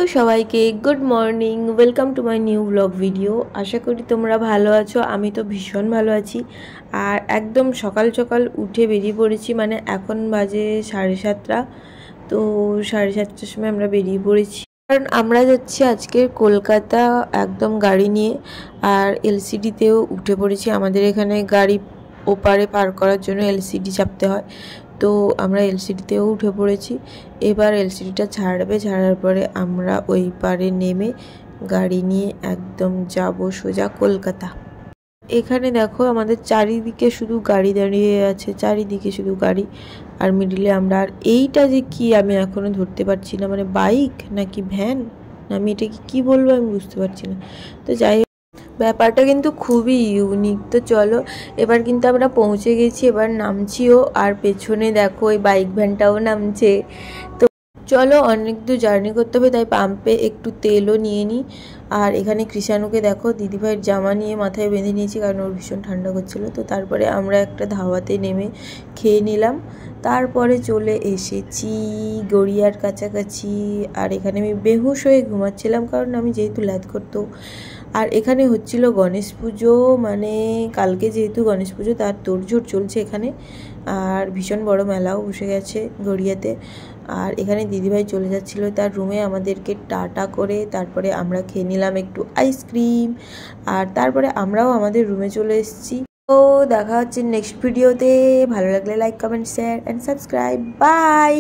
Hello সবাইকে, good morning. Welcome to my new blog video. আশা করি তোমরা ভালো আছো। আমি তো ভীষণ ভালো আছি। আর একদম সকাল সকাল উঠে বেরিয়ে পড়েছি, মানে এখন বাজে 7:30। তো 7:30টার সময় আমরা বেরিয়ে পড়েছি, কারণ আমরা যাচ্ছি আজকের কলকাতা একদম গাড়ি নিয়ে। আর এলসিডিতেও উঠে পড়েছি। আমাদের এখানে গাড়ি ওপারে পার করার জন্য এলসিডি চাপতে হয়, তো আমরা এলসিডিতেও উঠে পড়েছি। এবার এলসিডিটা ছাড়বে, ছাড়ার পরে আমরা ওই পারে নেমে গাড়ি নিয়ে একদম যাব সোজা কলকাতা। এখানে দেখো আমাদের চারিদিকে শুধু গাড়ি দাঁড়িয়ে আছে, চারিদিকে শুধু গাড়ি, আর মিডিলে আমরা। আর এইটা যে কি আমি এখনো ধরতে পারছি না, মানে বাইক নাকি ভ্যান, আমি এটাকে কি বলবো আমি বুঝতে পারছি না। তো যাই, ব্যাপারটা কিন্তু খুবই ইউনিক। তো চলো, এবার কিন্তু আমরা পৌঁছে গেছি, এবার নামছিও। আর পেছনে দেখো ওই বাইক ভ্যানটাও নামছে। তো চলো, অনেক দূর জার্নি করতে হবে, তাই পাম্পে একটু তেলও নিয়ে নিই। আর এখানে কৃষাণুকে দেখো দিদিভাইয়ের জামা নিয়ে মাথায় বেঁধে নিয়েছি, কারণ ওর ভীষণ ঠান্ডা করছিল। তো তারপরে আমরা একটা ধাবাতে নেমে খেয়ে নিলাম। তারপরে চলে এসেছি গড়িয়ার কাছাকাছি। আর এখানে আমি বেহুশ হয়ে ঘুমাচ্ছিলাম, কারণ আমি যেহেতু ল্যাদ করতো। আর এখানে হচ্ছিল গণেশ পুজো, মানে কালকে যেহেতু গণেশ পুজো, তার তোড়জোড় চলছে এখানে। আর ভীষণ বড় মেলাও বসে গেছে গড়িয়াতে। আর এখানে দিদিভাই চলে যাচ্ছিল তার রুমে আমাদেরকে টাটা করে। তারপরে আমরা খেয়ে নিলাম একটু আইসক্রিম, আর তারপরে আমরাও আমাদের রুমে চলে এসেছি। তো দেখা হচ্ছে নেক্সট ভিডিওতে। ভালো লাগলে like, comment, share and subscribe. By.